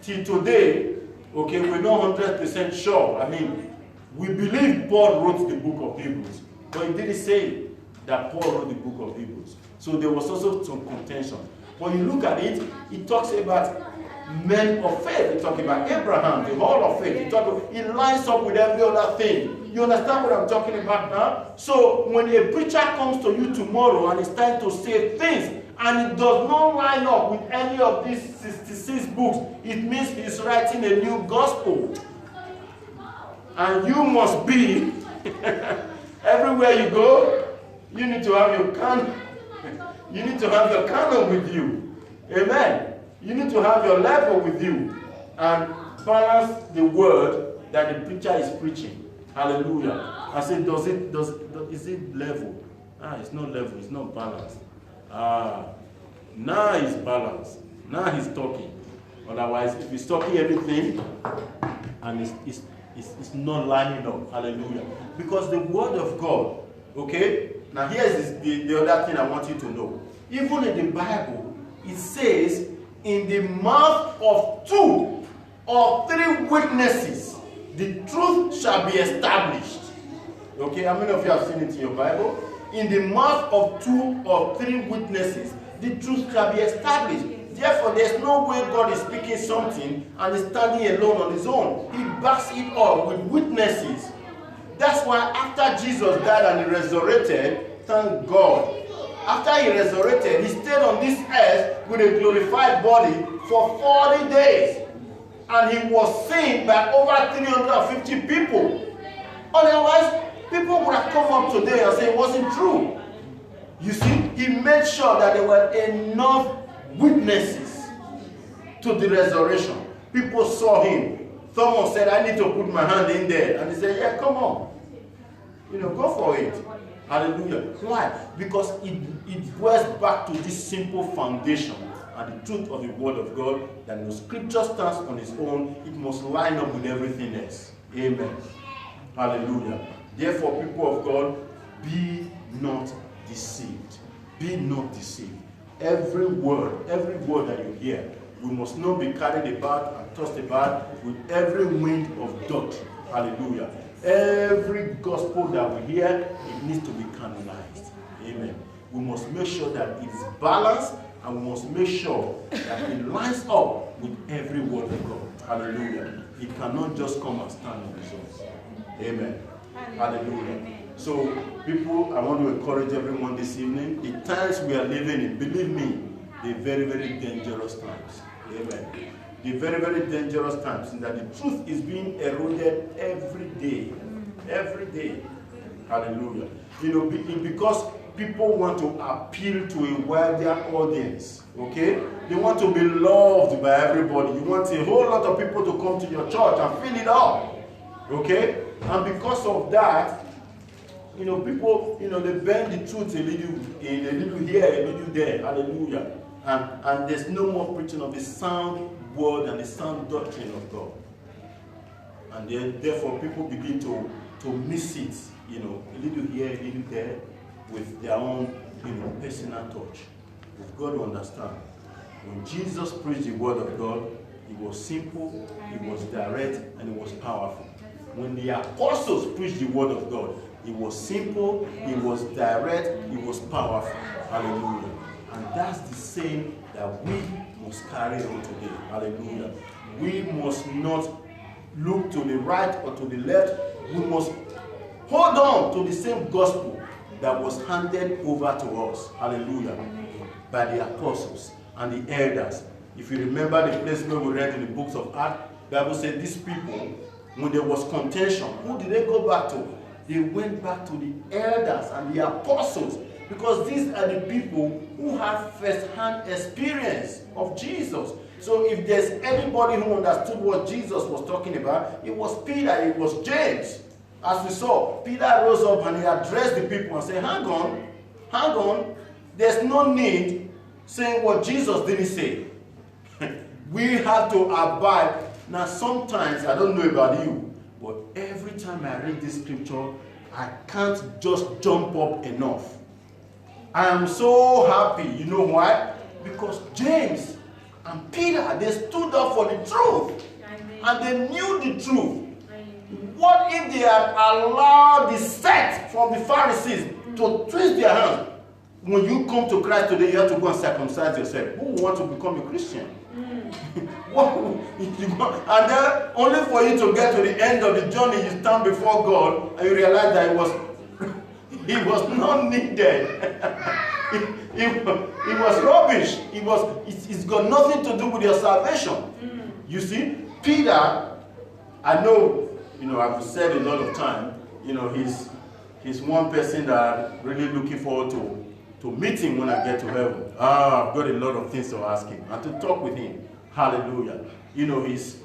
Till today, okay, we're not 100% sure. I mean, we believe Paul wrote the book of Hebrews, but he didn't say that Paul wrote the book of Hebrews. So there was also some contention. When you look at it, it talks about men of faith. It talks about Abraham, the hall of faith. It lines up with every other thing. You understand what I'm talking about now? So when a preacher comes to you tomorrow and is trying to say things, and it does not line up with any of these 66 books, it means he's writing a new gospel. And you must be, everywhere you go, you need to have your canon. You need to have your canon with you. Amen. You need to have your level with you and balance the word that the preacher is preaching. Hallelujah. I said, is it level? It's not level, it's not balanced. Now he's balanced. Now he's talking. Otherwise, if he's talking everything and it's not lining up, hallelujah. Because the word of God, okay? Now here's the other thing I want you to know. Even in the Bible, it says, in the mouth of 2 or 3 witnesses, the truth shall be established. Okay, how many of you have seen it in your Bible? In the mouth of 2 or 3 witnesses, the truth shall be established. Therefore, there's no way God is speaking something and is standing alone on his own. He backs it up with witnesses. That's why after Jesus died and he resurrected, thank God, after he resurrected, he stayed on this earth with a glorified body for 40 days. And he was seen by over 350 people. Otherwise, people would have come up today and say it wasn't true. You see, he made sure that there were enough witnesses to the resurrection. People saw him. Someone said, I need to put my hand in there. And he said, yeah, come on. Go for it. Hallelujah. Why? Because it dwells back to this simple foundation and the truth of the word of God, that when scripture stands on its own, it must line up with everything else. Amen. Hallelujah. Therefore, people of God, be not deceived. Be not deceived. Every word that you hear, We must not be carried about and tossed about with every wind of doctrine. Hallelujah. Every gospel that we hear, it needs to be canonized. Amen. We must make sure that it is balanced, and we must make sure that it lines up with every word of God. Hallelujah. It cannot just come and stand on its own. Amen. Hallelujah. So, people, I want to encourage everyone this evening. The times we are living in, believe me, they're very, very dangerous times. Amen. The very, very dangerous times, in that the truth is being eroded every day. Every day. Hallelujah. You know, because people want to appeal to a wider audience. Okay? They want to be loved by everybody. You want a whole lot of people to come to your church and fill it up. Okay? And because of that, you know, people, you know, they bend the truth a little here, a little there. Hallelujah. And there's no more preaching of the sound word and the sound doctrine of God. And then, therefore, people begin to miss it, you know, a little here, a little there, with their own, you know, personal touch. We've got to understand, when Jesus preached the word of God, it was simple, it was direct, and it was powerful. When the apostles preached the word of God, it was simple, it was direct, it was powerful. Hallelujah. And that's the same that we must carry on today. Hallelujah. We must not look to the right or to the left. We must hold on to the same gospel that was handed over to us. Hallelujah. By the apostles and the elders. If you remember the place where we read in the books of Acts, the Bible said these people, when there was contention, who did they go back to? They went back to the elders and the apostles, because these are the people who have first-hand experience of Jesus. So if there's anybody who understood what Jesus was talking about, it was Peter, it was James. As we saw, Peter rose up and he addressed the people and said, hang on, there's no need saying what Jesus didn't say. We have to abide. Now sometimes, I don't know about you, but every time I read this scripture, I can't just jump up enough. I am so happy. You know why? Because James and Peter, they stood up for the truth. And they knew the truth. What if they had allowed the sect from the Pharisees to twist their hands? When you come to Christ today, you have to go and circumcise yourself. Who wants to become a Christian? And then, only for you to get to the end of the journey, you stand before God and you realize that it was not needed. It was rubbish. It's got nothing to do with your salvation. You see, Peter, I know, I've said a lot of time, he's one person that I'm really looking forward to meet him when I get to heaven. I've got a lot of things to ask him and to talk with him. Hallelujah. His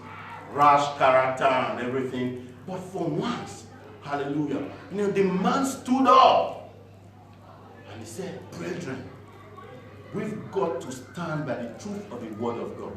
rash character and everything. But for once, hallelujah, the man stood up and he said, brethren, we've got to stand by the truth of the word of God.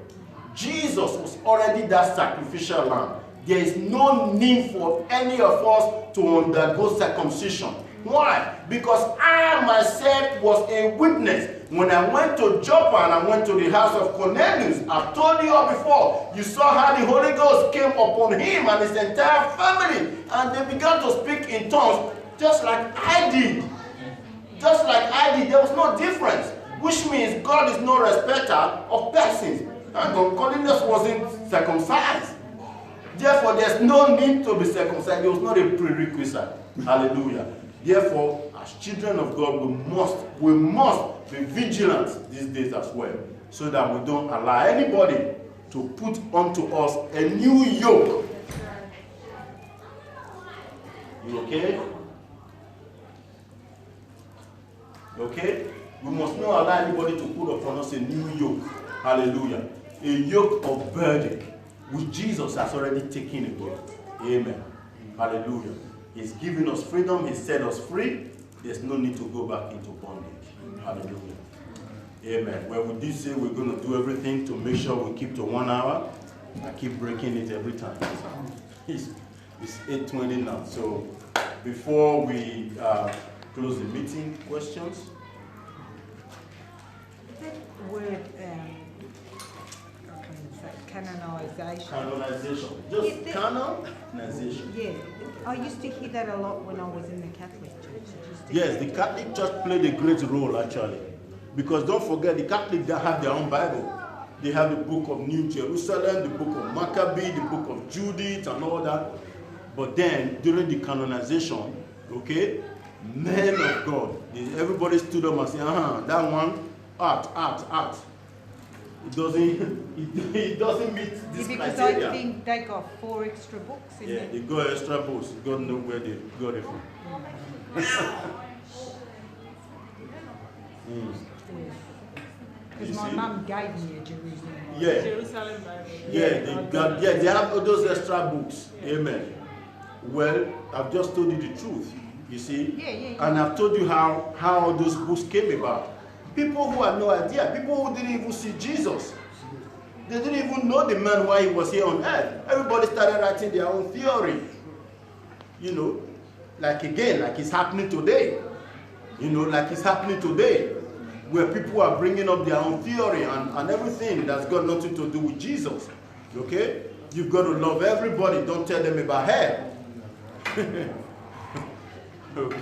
Jesus was already that sacrificial lamb. There is no need for any of us to undergo circumcision. Why? Because I myself was a witness. When I went to Joppa and I went to the house of Cornelius, I've told you all before, you saw how the Holy Ghost came upon him and his entire family, and they began to speak in tongues just like I did. Just like I did. There was no difference, which means God is no respecter of persons. And Cornelius wasn't circumcised. Therefore, there's no need to be circumcised. It was not a prerequisite. Hallelujah. Therefore, as children of God, we must be vigilant these days as well, so that we don't allow anybody to put onto us a new yoke. You okay? Okay? We must not allow anybody to put upon us a new yoke. Hallelujah. A yoke of burden, which Jesus has already taken away. Amen. Hallelujah. He's given us freedom. He set us free. There's no need to go back into bondage. Hallelujah. Amen. Well, we did say we're going to do everything to make sure we keep to 1 hour. I keep breaking it every time. It's 8:20 now. So before we close the meeting, questions? With Canonization. Canonization. Just Yeah, they- canonization. Yeah, I used to hear that a lot when I was in the Catholic Church. I used to Yes, hear the that. Catholic Church played a great role actually. Because don't forget, the Catholics, they have their own Bible. They have the book of New Jerusalem, the book of Maccabee, the book of Judith, and all that. But then, during the canonization, okay, men of God, everybody stood up and said, that one, art. It doesn't meet this Because criteria. I think they got 4 extra books in Yeah, there. they got extra books. God knows where they got it from. Because You my see? mum gave me a Jerusalem Bible. Yeah. Jerusalem Bible. They have all those extra books. Amen. Well, I've just told you the truth. You see? Yeah. And I've told you how all those books came about. People who had no idea, people who didn't even see Jesus. They didn't even know the man why he was here on earth. Everybody started writing their own theory. You know, like it's happening today. You know, like it's happening today. Where people are bringing up their own theory and everything that's got nothing to do with Jesus. Okay? You've got to love everybody. Don't tell them about hell. Okay?